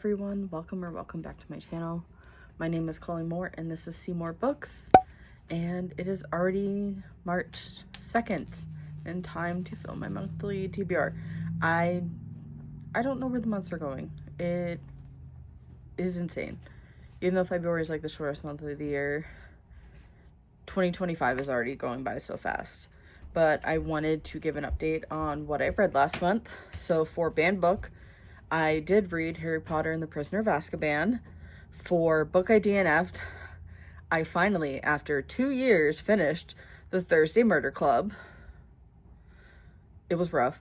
everyone, welcome back to my channel. My name is Cmoore and this is Cmoore-Books, and it is already March 2nd and time to film my monthly TBR. I don't know where the months are going. It is insane. Even though February is like the shortest month of the year, 2025 is already going by so fast. But I wanted to give an update on what I read last month. So for banned book, I did read Harry Potter and the Prisoner of Azkaban. For book I DNF'd, I finally, after 2 years, finished The Thursday Murder Club. It was rough.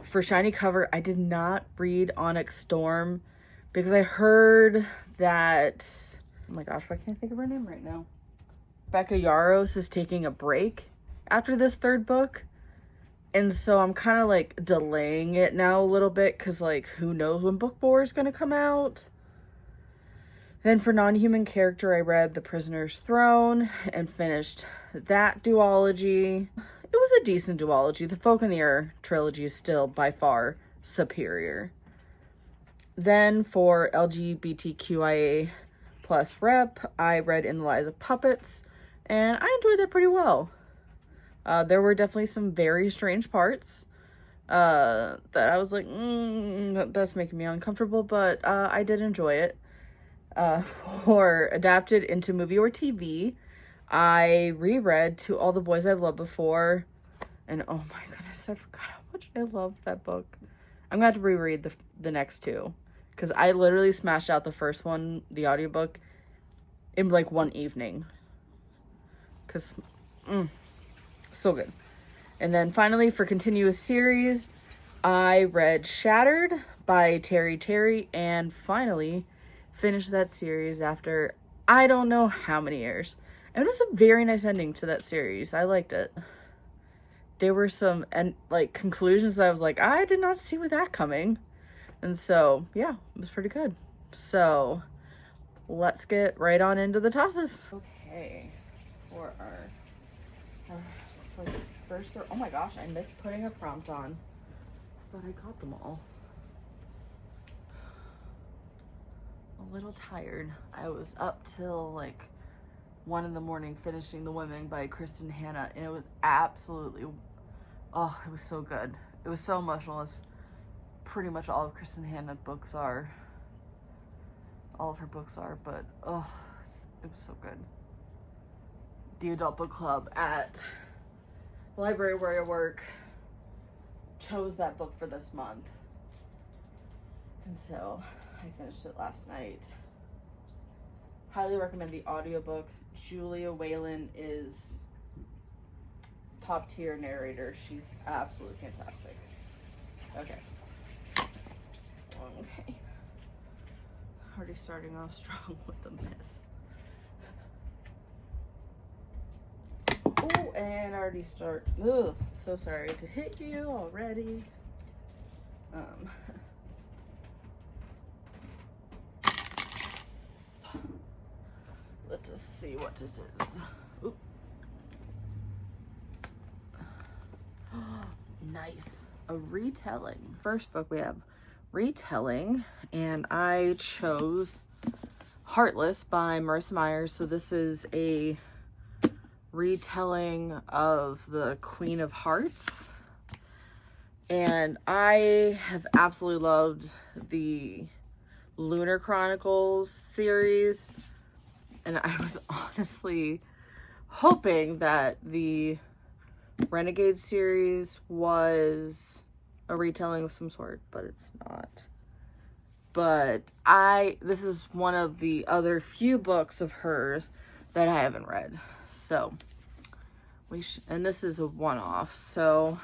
For shiny cover, I did not read Onyx Storm because I heard that, oh my gosh, I can't think of her name right now. Becca Yaros is taking a break after this third book. And so I'm kind of like delaying it now a little bit because like who knows when book 4 is going to come out. Then for non-human character, I read The Prisoner's Throne and finished that duology. It was a decent duology. The Folk in the Air trilogy is still by far superior. Then for LGBTQIA plus rep, I read In the Lives of Puppets and I enjoyed that pretty well. There were definitely some very strange parts that I was like, that's making me uncomfortable, but I did enjoy it. For adapted into movie or TV, I reread To All the Boys I've Loved Before, and oh my goodness, I forgot how much I loved that book. I'm gonna have to reread the next two, because I literally smashed out the first one, the audiobook, in like one evening. Because, so good. And then finally, for continuous series, I read Shattered by Terry, and finally finished that series after I don't know how many years. And it was a very nice ending to that series. I liked it. There were some conclusions that I was like, I did not see with that coming. And so, yeah, it was pretty good. So, let's get right on into the tosses. Okay, for the first, oh my gosh, I missed putting a prompt on. I thought I got them all. A little tired. I was up till like 1 a.m. finishing The Women by Kristen Hanna, and it was absolutely, oh, it was so good. It was so emotional, as pretty much all of Kristen Hanna books are. All of her books are, but oh, it was so good. The adult book club at the library where I work chose that book for this month. And so I finished it last night. Highly recommend the audiobook. Julia Whalen is top tier narrator. She's absolutely fantastic. Okay. Already starting off strong with the miss. Oh, and I already start. Ugh, so sorry to hit you already. Let's just see what this is. Oop. Nice. A retelling. First book we have retelling, and I chose Heartless by Marissa Myers. So this is a retelling of the Queen of Hearts, and I have absolutely loved the Lunar Chronicles series, and I was honestly hoping that the Renegade series was a retelling of some sort, but it's not. But this is one of the other few books of hers that I haven't read. So and this is a one-off, so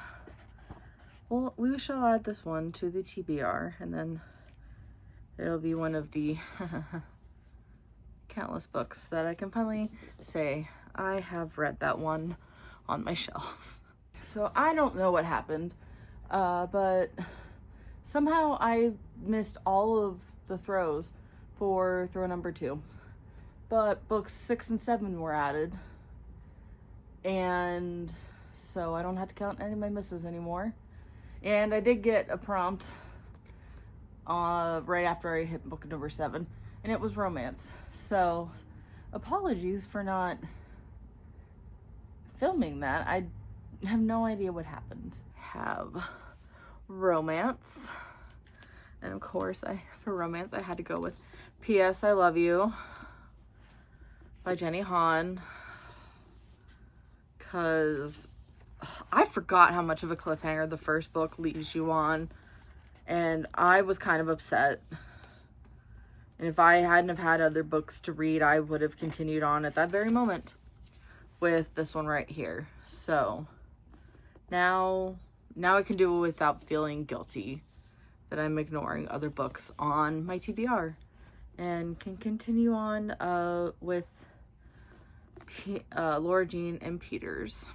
well, we shall add this one to the TBR, and then it'll be one of the countless books that I can finally say I have read that one on my shelves. So I don't know what happened, but somehow I missed all of the throws for throw number 2, but books 6 and 7 were added, and so I don't have to count any of my misses anymore. And I did get a prompt right after I hit book number 7, and it was romance. So apologies for not filming that. I have no idea what happened. Have romance, and of course for romance I had to go with P.S. I Love You by Jenny Han, because I forgot how much of a cliffhanger the first book leaves you on, and I was kind of upset. And if I hadn't have had other books to read, I would have continued on at that very moment with this one right here. So now I can do it without feeling guilty that I'm ignoring other books on my TBR, and can continue on with Laura Jean and Peter's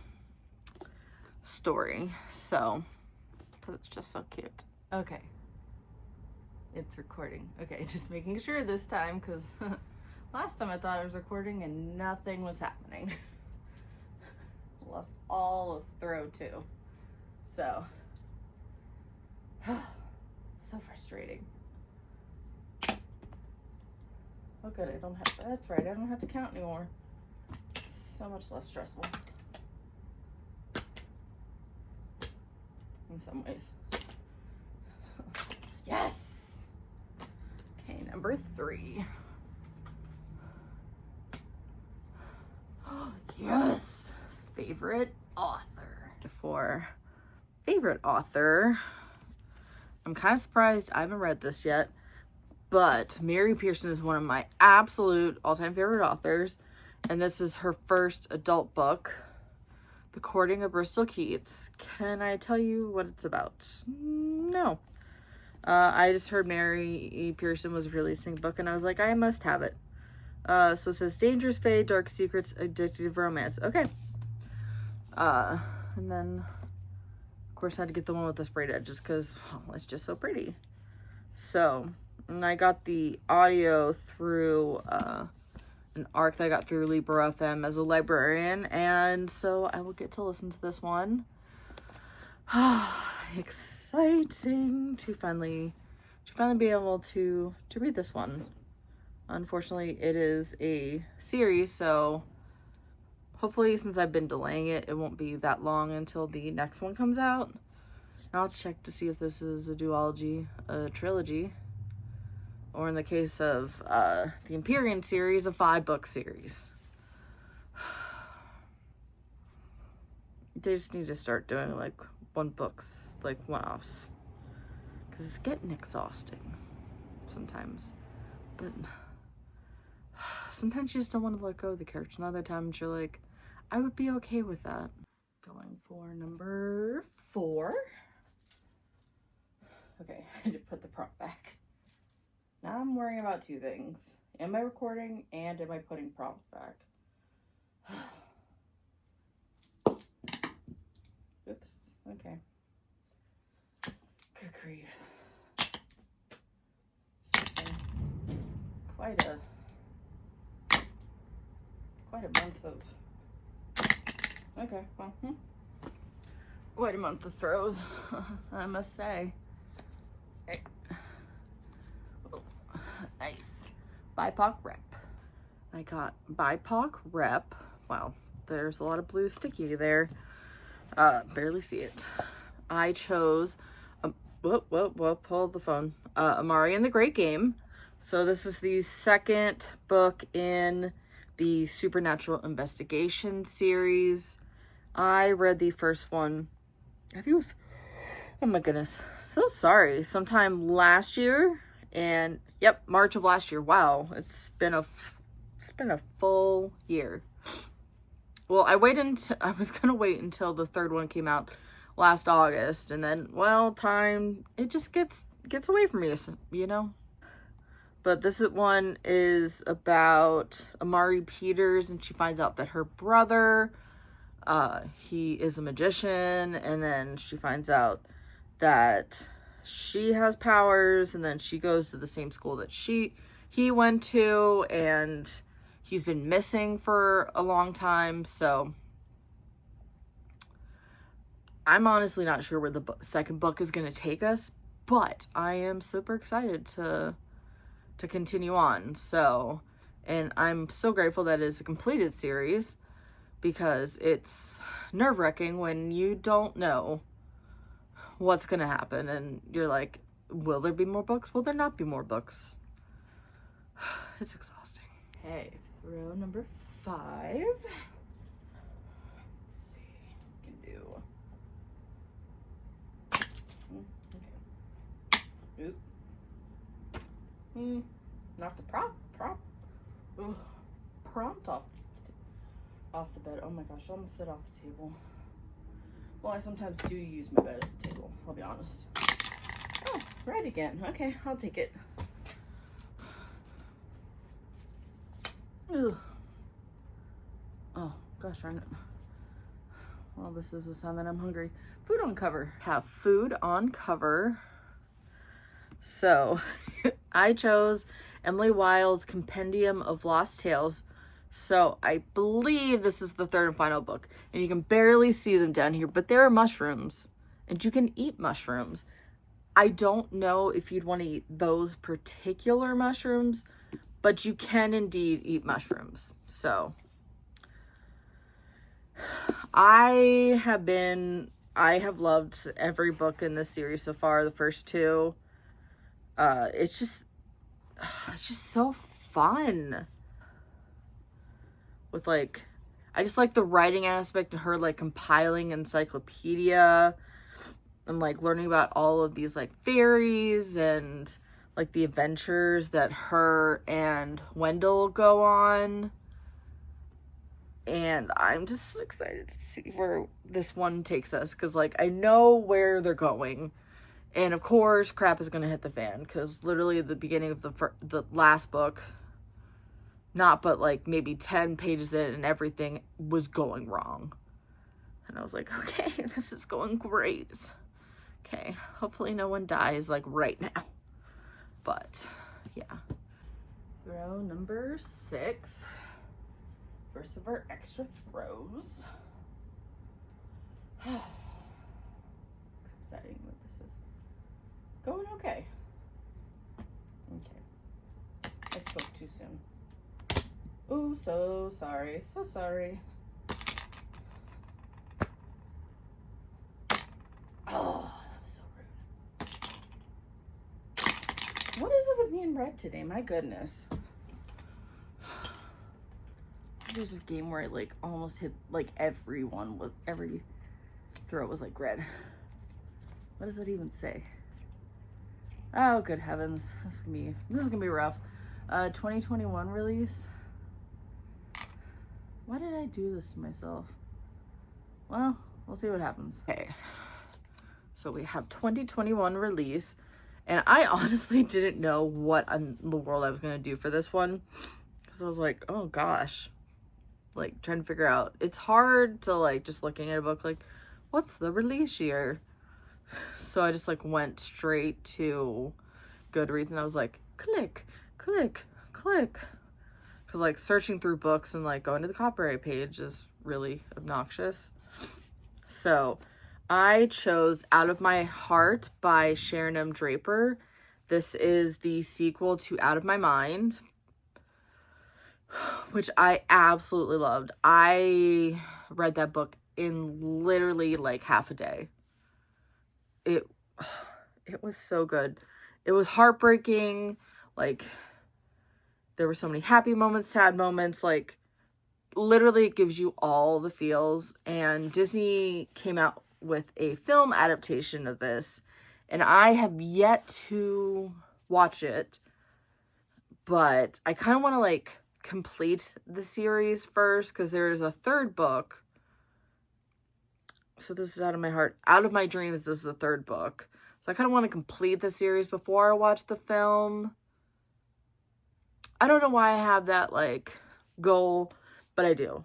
story. So, because it's just so cute. Okay. It's recording. Okay, just making sure this time, because last time I thought I was recording and nothing was happening. Lost all of throw too. So, so frustrating. Oh good, I don't have, that's right, I don't have to count anymore. So much less stressful. In some ways. Yes! Okay, number 3. Yes! Favorite author. For favorite author, I'm kind of surprised I haven't read this yet, but Mary Pearson is one of my absolute all-time favorite authors, and this is her first adult book, The Courting of Bristol Keats. Can I tell you what it's about? No. I just heard Mary Pearson was releasing a book, and I was like, I must have it. So it says Dangerous Fae, Dark Secrets, Addictive Romance. Okay. And then, of course, I had to get the one with the sprayed edges because it's just so pretty. So, and I got the audio through an ARC that I got through Libro FM as a librarian, and so I will get to listen to this one. Exciting to finally be able to read this one. Unfortunately, it is a series, so hopefully, since I've been delaying it, it won't be that long until the next one comes out. And I'll check to see if this is a duology, a trilogy, or in the case of the Empyrean series, a 5-book series. They just need to start doing like one-offs, because it's getting exhausting sometimes. But sometimes you just don't want to let go of the character, and other times you're like, I would be okay with that. Going for number 4. Okay, I had to put the prompt back. Now I'm worrying about 2 things. Am I recording, and am I putting prompts back? Oops, okay. Good grief. Quite a month of, okay, well, quite a month of throws, I must say. Okay. Oh, nice. BIPOC rep. I got BIPOC rep. Wow, there's a lot of blue sticky there. Barely see it. I chose, hold the phone. Amari and the Great Game. So this is the second book in the Supernatural Investigation series. I read the first one, I think it was, oh my goodness, so sorry, sometime last year, and yep, March of last year. Wow, it's been a full year. Well, I was gonna wait until the third one came out last August, and then, well, time, it just gets away from me, you know? But this one is about Amari Peters, and she finds out that her brother, he is a magician, and then she finds out that she has powers, and then she goes to the same school that he went to, and he's been missing for a long time. So I'm honestly not sure where the second book is going to take us, but I am super excited to continue on. So, and I'm so grateful that it is a completed series, because it's nerve-wracking when you don't know what's gonna happen and you're like, will there be more books? Will there not be more books? It's exhausting. Okay, throw number 5. Let's see what we can do. Okay. Oop. Knock the prompt off the bed. Oh my gosh, I almost sit off the table. Well, I sometimes do use my bed as a table, I'll be honest. Oh, right again. Okay, I'll take it. Ugh. Oh, gosh darn it. Well, this is a sign that I'm hungry. Food on cover. Have food on cover. So, I chose Emily Wilde's Compendium of Lost Tales. So, I believe this is the 3rd and final book. And you can barely see them down here, but there are mushrooms. And you can eat mushrooms. I don't know if you'd want to eat those particular mushrooms, but you can indeed eat mushrooms. So, I have loved every book in this series so far, the first 2. It's just so fun. With like, I just like the writing aspect of her like compiling encyclopedia and like learning about all of these like fairies and like the adventures that her and Wendell go on. And I'm just excited to see where this one takes us, because like I know where they're going. And of course, crap is going to hit the fan, because literally at the beginning of the last book, not but like maybe 10 pages in, and everything was going wrong. And I was like, okay, this is going great. Okay, hopefully no one dies like right now. But yeah. Throw number 6. First of our extra throws. It's exciting that this is going okay. Okay. I spoke too soon. Ooh, so sorry. So sorry. Oh, that was so rude. What is it with me and red today? My goodness. There's a game where I like almost hit like everyone with every throw was like red. What does that even say? Oh, good heavens. This is gonna be rough. 2021 release. Why did I do this to myself? Well, we'll see what happens. Okay. So we have 2021 release, and I honestly didn't know what in the world I was gonna do for this one, because I was like, oh gosh. Like trying to figure out, it's hard to like just looking at a book like, what's the release year? So I just like went straight to Goodreads, and I was like, click because like searching through books and like going to the copyright page is really obnoxious. So I chose Out of My Heart by Sharon M. Draper. This is the sequel to Out of My Mind, which I absolutely loved. I read that book in literally like half a day. It was so good. It was heartbreaking. Like, there were so many happy moments, sad moments. Like, literally it gives you all the feels. And Disney came out with a film adaptation of this, and I have yet to watch it, but I kind of want to like complete the series first, because there's a 3rd book. So this is Out of My Heart. Out of My Dreams is the 3rd book. So I kind of want to complete the series before I watch the film. I don't know why I have that like goal, but I do.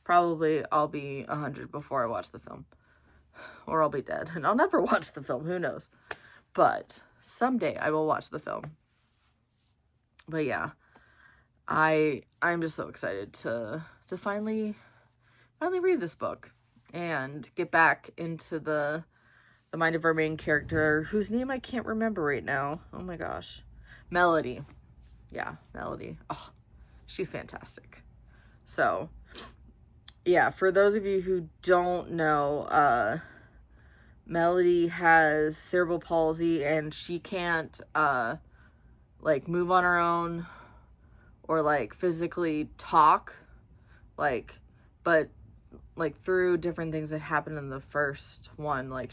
Probably I'll be 100 before I watch the film, or I'll be dead and I'll never watch the film. Who knows? But someday I will watch the film. But yeah, I'm just so excited to finally read this book and get back into the the mind of our main character, whose name I can't remember right now. Oh my gosh. Melody. Yeah, Melody. Oh, she's fantastic. So, yeah, for those of you who don't know, Melody has cerebral palsy and she can't, like, move on her own or, like, physically talk, like, but, like, through different things that happened in the first one, like,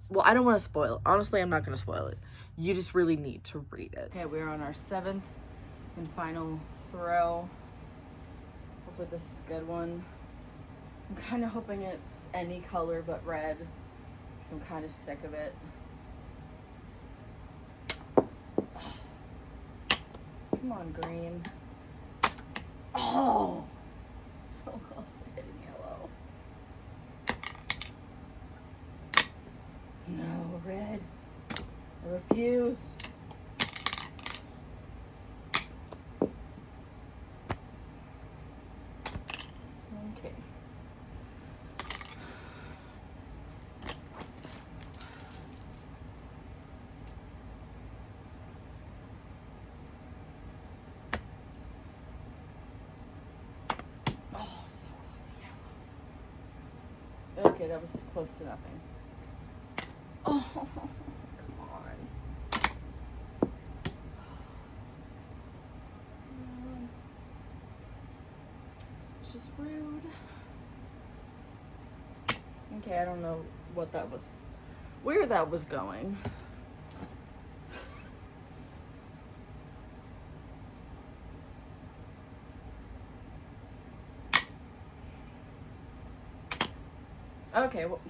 well, I don't want to spoil it. Honestly, I'm not going to spoil it. You just really need to read it. Okay, we're on our 7th and final throw. Hopefully this is a good one. I'm kind of hoping it's any color but red, because I'm kind of sick of it. Come on, green. Oh! So close to hitting yellow. No, red. I refuse. Okay. Oh, so close to yellow. Okay, that was close to nothing. Oh, come on. It's just rude. Okay, I don't know what that was, where that was going. Okay, well,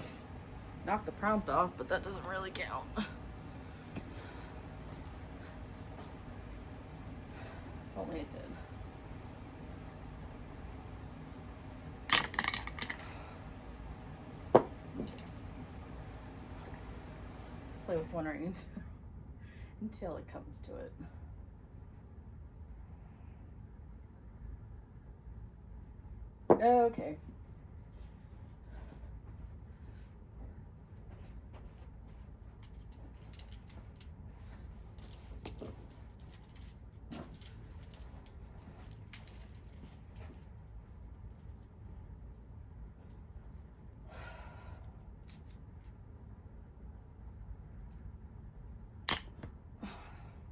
knocked the prompt off, but that doesn't really count. If only it did. Play with one ring until it comes to it. Okay.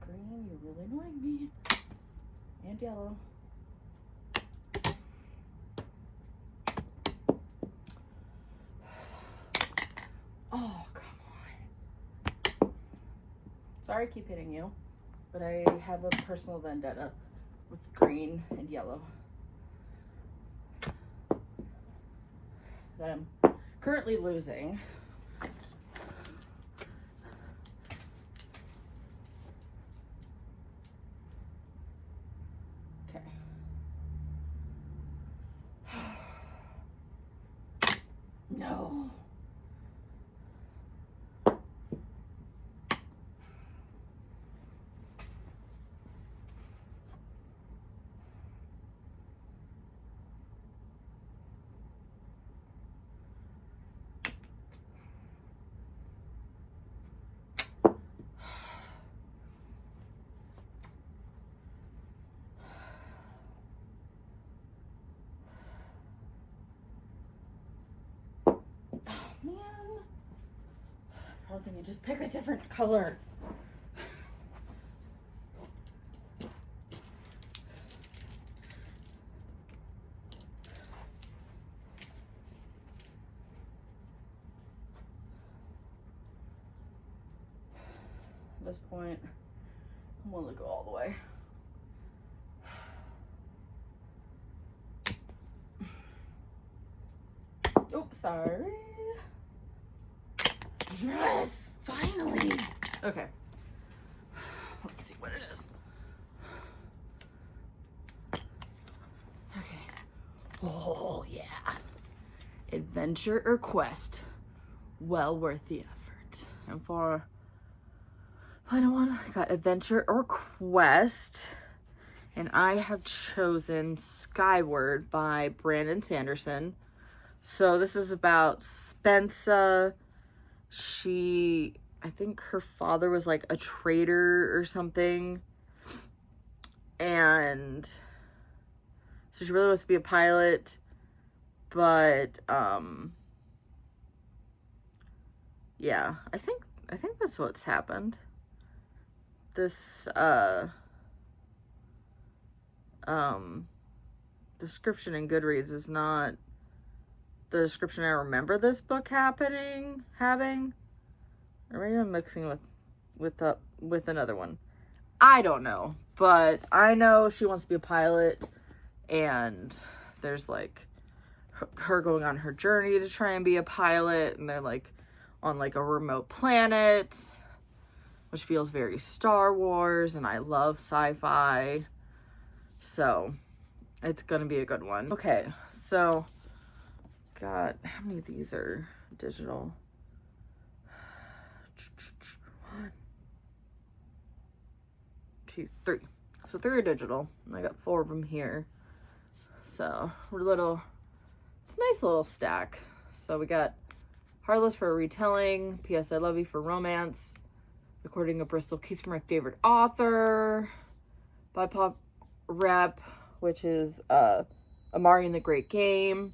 Green, you're really annoying me. And yellow. Oh, come on. Sorry I keep hitting you, but I have a personal vendetta with green and yellow that I'm currently losing. Okay. No. Man, probably think just pick a different color. At this point, I'm gonna go all the way. Oops, sorry. Yes, finally. Okay. Let's see what it is. Okay. Oh, yeah. Adventure or quest? Well worth the effort. And for final one, I got adventure or quest. And I have chosen Skyward by Brandon Sanderson. So this is about Spencer. I think her father was like a trader or something. And so she really wants to be a pilot, but yeah, I think that's what's happened. This description in Goodreads is not the description I remember this book having, or maybe I'm mixing with another one. I don't know, but I know she wants to be a pilot, and there's like her going on her journey to try and be a pilot, and they're like on like a remote planet, which feels very Star Wars, and I love sci-fi, so it's gonna be a good one. Okay, so got, how many of these are digital? 1, 2, 3. So 3 are digital, and I got 4 of them here. So it's a nice little stack. So we got Heartless for a retelling, P.S. I Love You for romance, According to Bristol Keys for my favorite author, BIPOC Rep, which is Amari and the Great Game.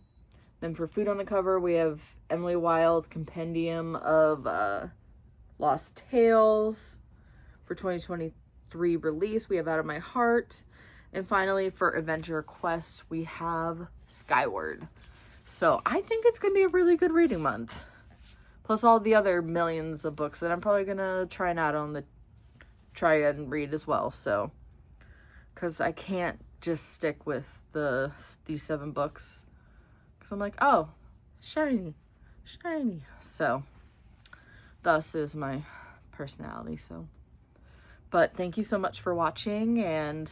Then for food on the cover, we have Emily Wilde's Compendium of Lost Tales. For 2023 release, we have Out of My Heart. And finally, for Adventure Quest, we have Skyward. So I think it's going to be a really good reading month. Plus all the other millions of books that I'm probably going to try and read as well. So, because I can't just stick with these 7 books. Because I'm like, oh, shiny. So, thus is my personality. So, but thank you so much for watching, and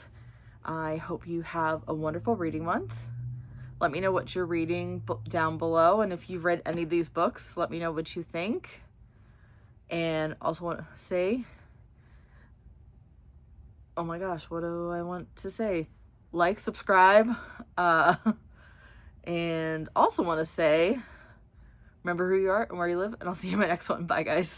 I hope you have a wonderful reading month. Let me know what you're reading down below, and if you've read any of these books, let me know what you think. And also want to say, oh my gosh, what do I want to say? Like, subscribe, and also want to say, remember who you are and where you live, and I'll see you in my next one. Bye, guys.